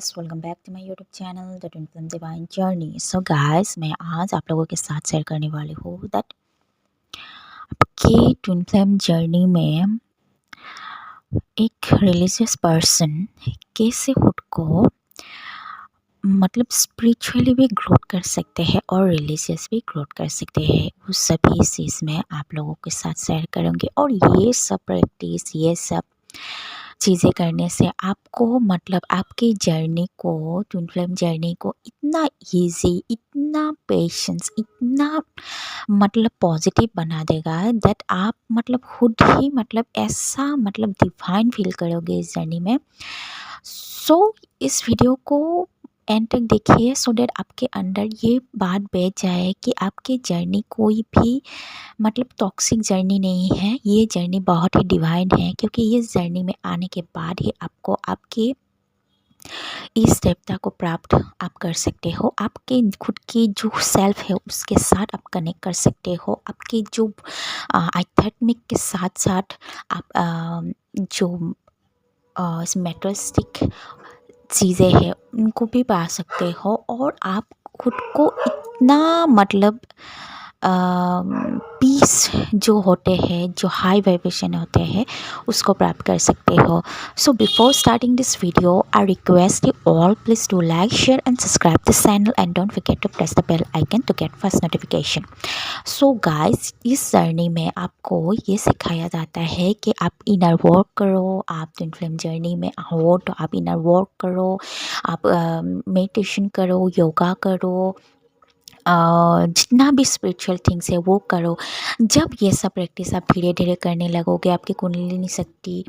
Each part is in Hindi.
Guys, welcome back to my YouTube channel the twin flame divine journey. So guys, मैं आज आप लोगों के साथ शेयर करने वाली हूँ दैट आपकी ट्विन फ्लेम जर्नी में एक रिलीजियस पर्सन कैसे खुद को स्पिरिचुअली भी ग्रोथ कर सकते हैं और रिलीजियस भी ग्रोथ कर सकते हैं। उस सभी चीज़ में आप लोगों के साथ शेयर करूँगी और ये सब प्रैक्टिस, ये सब चीज़ें करने से आपको आपकी जर्नी को, ट्विन फ्लेम जर्नी को इतना इजी, इतना पेशेंस, इतना पॉजिटिव बना देगा दैट आप खुद ही ऐसा डिवाइन फील करोगे इस जर्नी में। सो इस वीडियो को एंड तक देखिए सो दैट आपके अंदर ये बात बैठ जाए कि आपकी जर्नी कोई भी टॉक्सिक जर्नी नहीं है। ये जर्नी बहुत ही डिवाइन है, क्योंकि इस जर्नी में आने के बाद ही आपको आपके इस देवता को प्राप्त आप कर सकते हो। आपके खुद की जो सेल्फ है उसके साथ आप कनेक्ट कर सकते हो। आपके जो आध्यात्मिक के साथ साथ आप जो मेटलिस्टिक चीज़ें हैं उनको भी पा सकते हो और आप खुद को इतना पीस जो होते हैं, जो हाई वाइब्रेशन होते हैं, उसको प्राप्त कर सकते हो। So before starting this video I request you all please do like, share and subscribe this channel and don't forget to press the bell icon to get first notification. So guys, इस जर्नी में आपको ये सिखाया जाता है कि आप इनर वर्क करो। आप ट्विन फ्लेम जर्नी में हो तो आप इनर वर्क करो, आप मेडिटेशन करो, योगा करो, जितना भी स्पिरिचुअल थिंग्स है वो करो। जब ये सब प्रैक्टिस आप धीरे धीरे करने लगोगे, आपकी कुंडलिनी शक्ति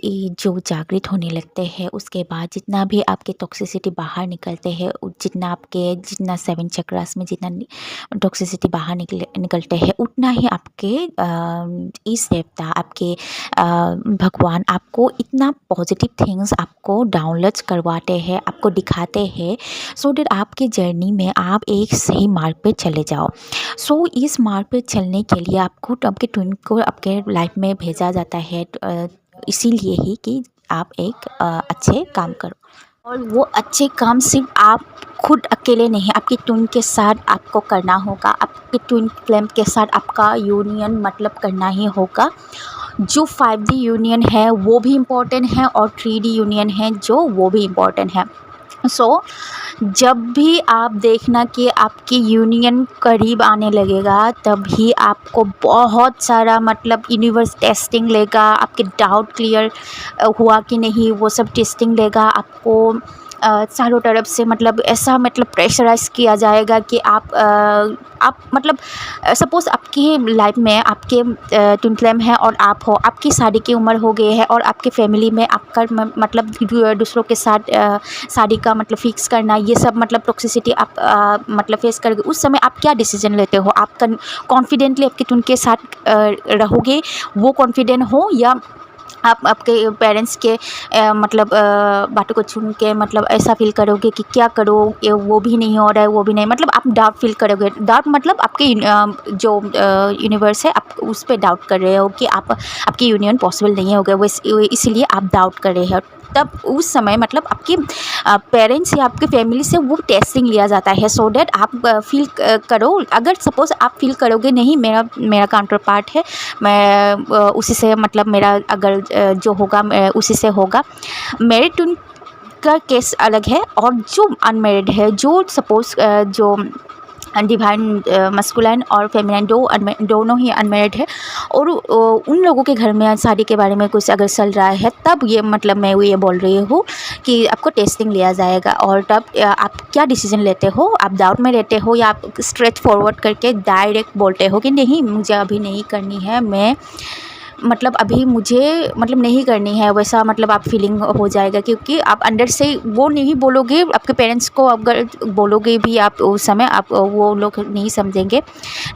जो जागृत होने लगते हैं, उसके बाद जितना भी आपके टॉक्सिसिटी बाहर निकलते हैं, जितना 7 चक्रास में जितना टॉक्सिसिटी बाहर निकलते हैं, उतना ही आपके इस देवता, आपके भगवान आपको इतना पॉजिटिव थिंग्स आपको डाउनलोड्स करवाते हैं, आपको दिखाते हैं, सो दैट आपकी जर्नी में आप एक सही मार्ग पे चले जाओ। सो इस मार्ग पे चलने के लिए आपको आपके ट्विन को आपके लाइफ में भेजा जाता है, इसीलिए ही कि आप एक अच्छे काम करो। और वो अच्छे काम सिर्फ आप खुद अकेले नहीं, आपकी ट्विन के साथ आपको करना होगा। आपके ट्विन फ्लेम के साथ आपका यूनियन करना ही होगा। जो 5D यूनियन है वो भी इम्पोर्टेंट है और 3D यूनियन है जो वो भी इम्पोर्टेंट है। सो जब भी आप देखना कि आपकी यूनियन करीब आने लगेगा, तभी आपको बहुत सारा यूनिवर्स टेस्टिंग लेगा। आपके डाउट क्लियर हुआ कि नहीं, वो सब टेस्टिंग लेगा। आपको चारों तरफ से ऐसा प्रेशराइज किया जाएगा कि आप सपोज़ आपकी लाइफ में आपके ट्विन फ्लेम है और आप हो, आपकी शादी की उम्र हो गई है और आपके फैमिली में आपका दूसरों के साथ शादी का फिक्स करना, ये सब टॉक्सिसिटी आप फेस करोगे। उस समय आप क्या डिसीजन लेते हो? आप कॉन्फिडेंटली आपके ट्विन के साथ रहोगे, वो कॉन्फिडेंट हो, या आप आपके पेरेंट्स के बातों को सुन के ऐसा फील करोगे कि क्या करो, ये वो भी नहीं हो रहा है, वो भी नहीं, आप डाउट फील करोगे। डाउट आपके जो यूनिवर्स है, आप उस पर डाउट कर रहे हो कि आपकी यूनियन पॉसिबल नहीं होगा, वो इसीलिए आप डाउट कर रहे हो। तब उस समय आपके पेरेंट्स या आपके फैमिली से वो टेस्टिंग लिया जाता है, सो डैट आप फील करो। अगर सपोज़ आप फील करोगे नहीं, मेरा काउंटर पार्ट है, मैं उसी से मेरा अगर जो होगा उसी से होगा। मैरिड ट्विन का केस अलग है, और जो अनमेरिड है, जो सपोज़ जो डिवाइन मस्कुलाइन और फेमिनाइन दोनों ही अनमेरिड है, और उन लोगों के घर में शादी के बारे में कुछ अगर चल रहा है, तब ये मैं ये बोल रही हूँ कि आपको टेस्टिंग लिया जाएगा। और तब आप क्या डिसीजन लेते हो? आप डाउट में रहते हो, या आप स्ट्रेट फॉरवर्ड करके डायरेक्ट बोलते हो कि नहीं, मुझे अभी नहीं करनी है, मैं अभी मुझे नहीं करनी है, वैसा आप फीलिंग हो जाएगा। क्योंकि आप अंदर से वो नहीं बोलोगे, आपके पेरेंट्स को अगर बोलोगे भी आप, उस समय आप वो लोग नहीं समझेंगे,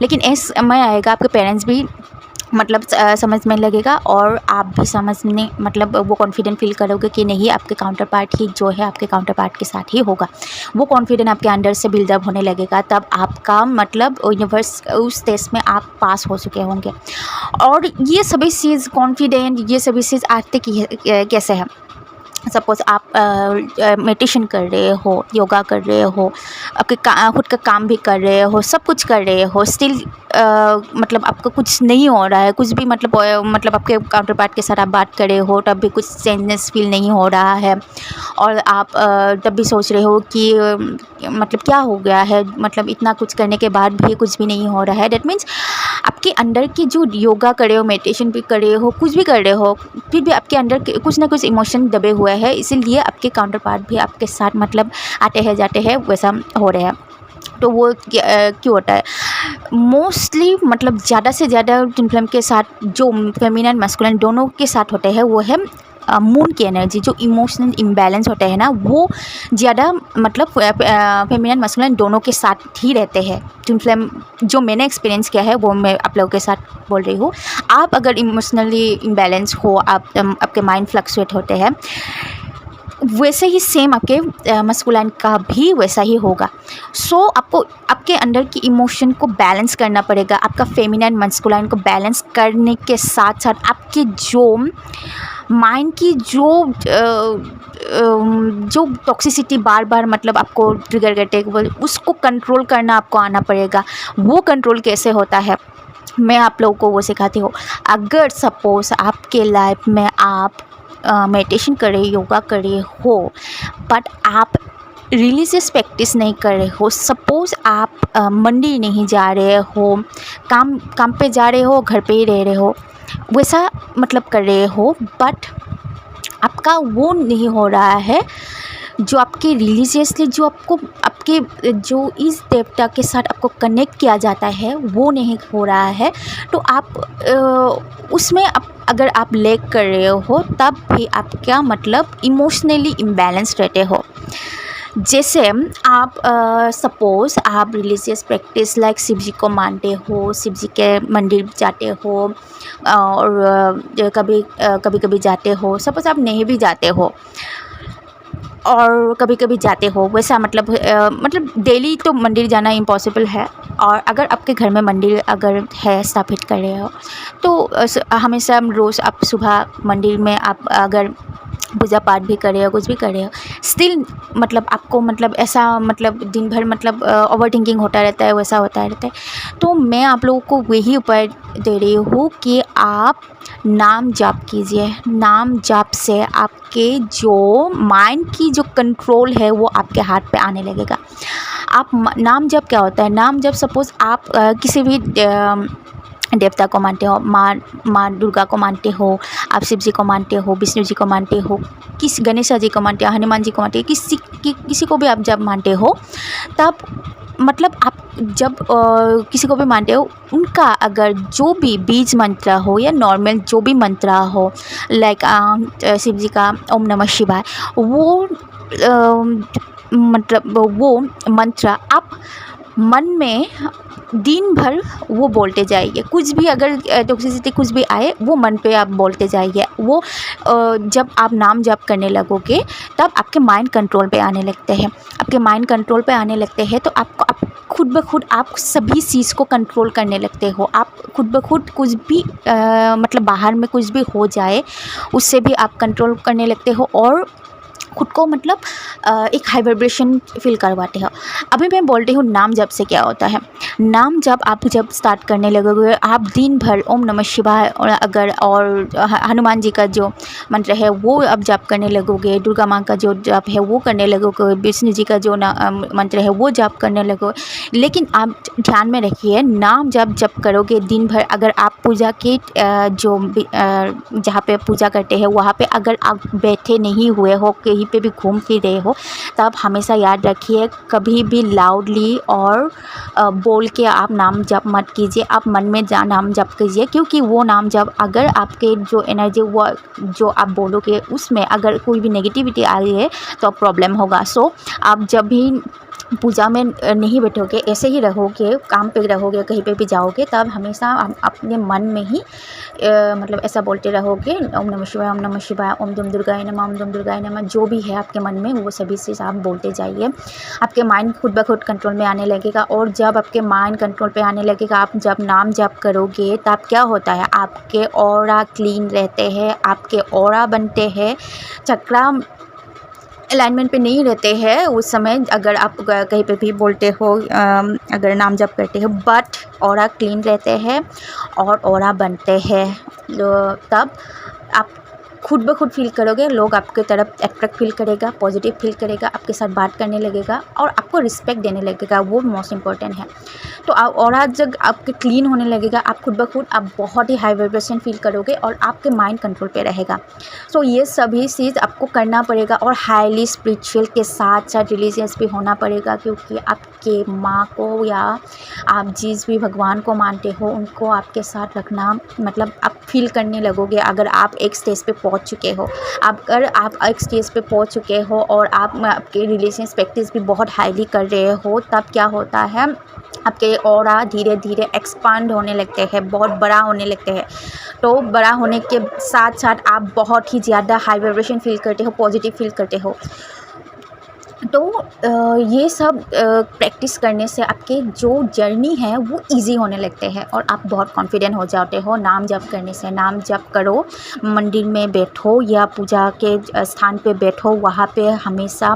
लेकिन ऐसा समय आएगा आपके पेरेंट्स भी समझ में लगेगा, और आप भी समझने वो कॉन्फिडेंट फील करोगे कि नहीं, आपके काउंटर पार्ट ही जो है आपके काउंटर पार्ट के साथ ही होगा। वो कॉन्फिडेंट आपके अंदर से बिल्डअप होने लगेगा, तब आपका यूनिवर्स उस टेस्ट में आप पास हो चुके होंगे। और ये सभी चीज़ कॉन्फिडेंट, ये सभी चीज़ आते कैसे है? सपोज़ आप मेडिटेशन कर रहे हो, योगा कर रहे हो, आपके खुद का काम भी कर रहे हो, सब कुछ कर रहे हो, स्टिल मतलब आपको कुछ नहीं हो रहा है, कुछ भी मतलब आपके काउंटर पार्ट के साथ आप बात कर रहे हो तब भी कुछ चेंजेस फील नहीं हो रहा है, और आप तब भी सोच रहे हो कि मतलब क्या हो गया है, मतलब इतना कुछ करने के बाद भी कुछ भी नहीं हो रहा है। दैट मीन्स आपके अंदर की जो योगा कर रहे हो, मेडिटेशन भी कर रहे हो, कुछ भी कर रहे हो, फिर भी आपके अंदर कुछ ना कुछ इमोशन दबे हुए हैं, इसीलिए आपके काउंटर पार्ट भी आपके साथ मतलब आते हैं जाते हैं वैसा हो रहा है। तो वो क्यों होता है? मोस्टली मतलब ज़्यादा से ज़्यादा ट्विन फ्लेम के साथ जो फेमिनिन मैस्कुलिन दोनों के साथ होते हैं वो है मून की एनर्जी। जो इमोशनल इम्बैलेंस होते हैं ना, वो ज़्यादा मतलब फेमिनिन मैस्कुलिन दोनों के साथ ही रहते हैं। ट्विन फ्लेम जो मैंने एक्सपीरियंस किया है वो मैं आप लोगों के साथ बोल रही हूँ। आप अगर इमोशनली इम्बैलेंस हो, आपके माइंड फ्लक्चुएट होते हैं, वैसे ही सेम आपके मस्कुलाइन का भी वैसा ही होगा। सो आपको आपके अंदर की इमोशन को बैलेंस करना पड़ेगा। आपका फेमिनिन मस्कुलाइन को बैलेंस करने के साथ साथ आपके जो माइंड की जो टॉक्सिसिटी बार बार मतलब आपको ट्रिगर करते हैं, उसको कंट्रोल करना आपको आना पड़ेगा। वो कंट्रोल कैसे होता है, मैं आप लोगों को वो सिखाती हूँ। अगर सपोज़ आपके लाइफ में आप मेडिटेशन कर रहे, योगा कर रहे हो, बट आप रिलीजियस प्रैक्टिस नहीं कर रहे हो, सपोज़ आप मंदिर नहीं जा रहे हो, काम पे जा रहे हो, घर पे ही रह रहे हो, वैसा मतलब कर रहे हो, बट आपका वो नहीं हो रहा है जो आपके रिलीजियसली जो आपको आपके जो इस देवता के साथ आपको कनेक्ट किया जाता है वो नहीं हो रहा है। तो आप उसमें अगर आप लैग कर रहे हो तब भी आप क्या मतलब इमोशनली इम्बैलेंस रहते हो। जैसे आप सपोज़ आप रिलीजियस प्रैक्टिस लाइक शिव जी को मानते हो, शिव जी के मंदिर जाते हो, और कभी कभी जाते हो, सपोज़ आप नहीं भी जाते हो और कभी कभी जाते हो, वैसा मतलब डेली तो मंदिर जाना इम्पॉसिबल है। और अगर आपके घर में मंदिर अगर है, स्थापित कर रहे हो, तो हमेशा रोज़ आप सुबह मंदिर में आप अगर पूजा पाठ भी कर रहे हो, कुछ भी कर रहे हो, स्टिल मतलब आपको मतलब ऐसा मतलब दिन भर मतलब ओवर थिंकिंग होता रहता है, वैसा होता रहता है। तो मैं आप लोगों को वही उपाय दे रही हूँ कि आप नाम जाप कीजिए। नाम जाप से आपके जो माइंड की जो कंट्रोल है वो आपके हाथ पे आने लगेगा। आप नाम जप क्या होता है? नाम जप सपोज़ आप किसी भी देवता को मानते हो, माँ दुर्गा को मानते हो, आप शिव जी को मानते हो, विष्णु जी को मानते हो, गणेश जी को मानते हो, हनुमान जी को मानते हो, किसी को भी आप जब मानते हो, तब मतलब आप जब किसी को भी मानते हो, उनका अगर जो भी बीज मंत्र हो या नॉर्मल जो भी मंत्र हो, लाइक शिव जी का ओम नमः शिवाय, वो मतलब वो मंत्र आप मन में दिन भर वो बोलते जाइए। कुछ भी अगर टॉक्सिसिटी कुछ भी आए, वो मन पे आप बोलते जाइए। वो जब आप नाम जप करने लगोगे तब आपके माइंड कंट्रोल पे आने लगते हैं। आपके माइंड कंट्रोल पे आने लगते हैं तो आप खुद ब खुद आप सभी चीज़ को कंट्रोल करने लगते हो। आप खुद ब खुद कुछ भी मतलब बाहर में कुछ भी हो जाए, उससे भी आप कंट्रोल करने लगते हो और खुद को मतलब एक हाई वाइब्रेशन फील करवाते हो। अभी मैं बोलती हूँ नाम जप से क्या होता है। नाम जप आप जब स्टार्ट करने लगोगे, आप दिन भर ओम नमः शिवाय और हनुमान जी का जो मंत्र है वो आप जप करने लगोगे, दुर्गा माँ का जो जप है वो करने लगोगे, विष्णु जी का जो मंत्र है वो जप करने लगोगे। लेकिन आप ध्यान में रखिए, नाम जप करोगे दिन भर, अगर आप पूजा के जो जहाँ पे पूजा करते हैं वहाँ पे अगर आप बैठे नहीं हुए हो, कहीं पे भी घूम फिर रहे हो, तब हमेशा याद रखिए कभी भी लाउडली और बोल के आप नाम जप मत कीजिए। आप मन में नाम जप कीजिए, क्योंकि वो नाम जप अगर आपके जो एनर्जी वो जो आप बोलोगे उसमें अगर कोई भी नेगेटिविटी आ रही है तो प्रॉब्लम होगा। सो आप जब भी पूजा में नहीं बैठोगे, ऐसे ही रहोगे, काम पे रहोगे, कहीं पे भी जाओगे, तब हमेशा अपने मन में ही मतलब ऐसा बोलते रहोगे, ओम नमः शिवाय, ओम नमः शिवाय, ओम दुम दुर्गाय नमः, ओम दुम दुर्गाय नमः। जो भी है आपके मन में वो सभी चीज़ आप बोलते जाइए। आपके माइंड खुद ब खुद कंट्रोल में आने लगेगा। और जब आपके माइंड कंट्रोल पे आने लगेगा, आप जब नाम जप करोगे, तब क्या होता है, आपके ऑरा क्लीन रहते हैं, आपके ऑरा बनते हैं। चक्रा अलाइनमेंट पे नहीं रहते हैं उस समय, अगर आप कहीं पे भी बोलते हो, अगर नाम जप करते हो, बट ऑरा क्लीन रहते हैं और ऑरा बनते हैं। तब आप खुद ब खुद फील करोगे, लोग आपके तरफ अट्रैक्ट फील करेगा, पॉजिटिव फील करेगा, आपके साथ बात करने लगेगा और आपको रिस्पेक्ट देने लगेगा। वो मोस्ट इंपॉर्टेंट है। तो ऑरा जब आपके क्लीन होने लगेगा, आप खुद ब खुद आप बहुत ही हाई वाइब्रेशन फील करोगे और आपके माइंड कंट्रोल पे रहेगा। सो ये सभी चीज़ आपको करना पड़ेगा और हाईली स्पिरिचुअल के साथ साथ रिलीजियस भी होना पड़ेगा, क्योंकि आपके माँ को या आप जिस भी भगवान को मानते हो उनको आपके साथ रखना, मतलब आप फील करने लगोगे। अगर आप एक स्टेज पे पहुंच चुके हो, अगर आप एक स्टेज पे पहुंच चुके हो और आप आपके रिलेशंस प्रैक्टिस भी बहुत हाईली कर रहे हो, तब क्या होता है, आपके ऑरा धीरे धीरे एक्सपांड होने लगते हैं, बहुत बड़ा होने लगते हैं। तो बड़ा होने के साथ साथ आप बहुत ही ज़्यादा हाई वाइब्रेशन फील करते हो, पॉजिटिव फील करते हो। तो ये सब प्रैक्टिस करने से आपके जो जर्नी है वो इजी होने लगते हैं और आप बहुत कॉन्फिडेंट हो जाते हो। नाम जप करने से, नाम जप करो, मंदिर में बैठो या पूजा के स्थान पे बैठो, वहाँ पे हमेशा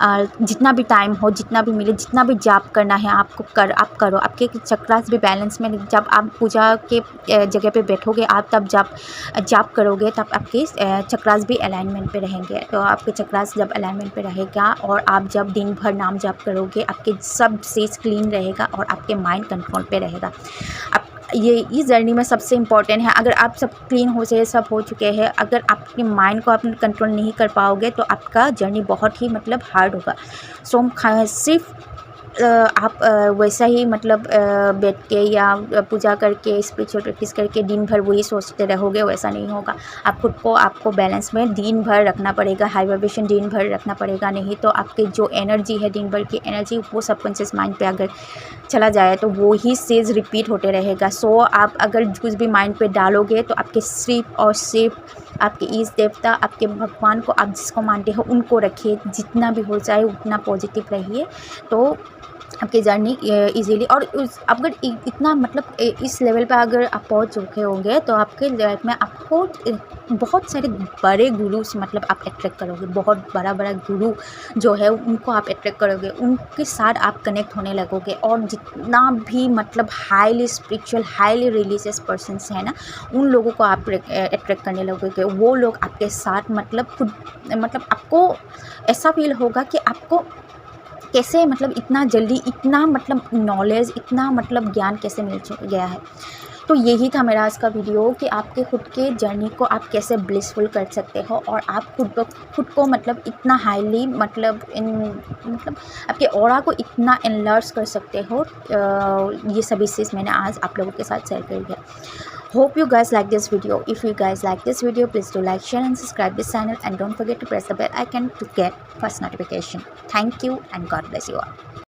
जितना भी टाइम हो, जितना भी मिले, जितना भी जाप करना है आपको आप करो। आपके चक्रास भी बैलेंस में, जब आप पूजा के जगह पे बैठोगे, आप तब जाप करोगे, तब आपके चक्रास भी अलाइनमेंट पे रहेंगे। तो आपके चक्रास जब अलाइनमेंट पे रहेगा और आप जब दिन भर नाम जाप करोगे, आपके सब चीज़ क्लीन रहेगा और आपके माइंड कंट्रोल पे रहेगा। आप ये इस जर्नी में सबसे इम्पॉर्टेंट है। अगर आप सब क्लीन हो से सब हो चुके हैं, अगर आपके माइंड को आप कंट्रोल नहीं कर पाओगे तो आपका जर्नी बहुत ही मतलब हार्ड होगा। सो सिर्फ आप वैसा ही मतलब बैठ के या पूजा करके, स्पिरिचुअल प्रैक्टिस करके दिन भर वही सोचते रहोगे, वैसा नहीं होगा। आप खुद को आपको बैलेंस में दिन भर रखना पड़ेगा, हाई वाइब्रेशन दिन भर रखना पड़ेगा, नहीं तो आपके जो एनर्जी है, दिन भर की एनर्जी, वो सबकॉन्शियस माइंड पे अगर चला जाए तो वो ही चीज़ रिपीट होते रहेगा। सो आप अगर कुछ भी माइंड पे डालोगे तो आपके सिर्फ और सिर्फ आपके इष्ट देवता, आपके भगवान को, आप जिसको मानते हो उनको रखिए, जितना भी हो जाए उतना पॉजिटिव रहिए। तो आपकी जर्नी इजीली, और अगर इतना मतलब इस लेवल पे अगर आप पहुंच चुके होंगे तो आपके लाइफ में आपको बहुत सारे बड़े गुरु मतलब आप अट्रैक्ट करोगे। बहुत बड़ा गुरु जो है उनको आप अट्रैक्ट करोगे, उनके साथ आप कनेक्ट होने लगोगे। और जितना भी मतलब highly spiritual, highly religious persons हैं ना, उन लोगों को आप अट्रैक्ट करने लगोगे। वो लोग आपके साथ मतलब खुद मतलब आपको ऐसा फील होगा कि आपको कैसे मतलब इतना जल्दी इतना मतलब नॉलेज, इतना मतलब ज्ञान कैसे मिल गया है। तो यही था मेरा आज का वीडियो कि आपके खुद के जर्नी को आप कैसे ब्लिसफुल कर सकते हो और आप खुद को मतलब इतना हाईली मतलब मतलब आपके ऑरा को इतना एनलार्ज कर सकते हो। ये सभी चीज़ मैंने आज आप लोगों के साथ शेयर करी है। Hope you guys like this video. If you guys like this video, please do like, share and subscribe this channel, and don't forget to press the bell icon to get first notification. Thank you and God bless you all.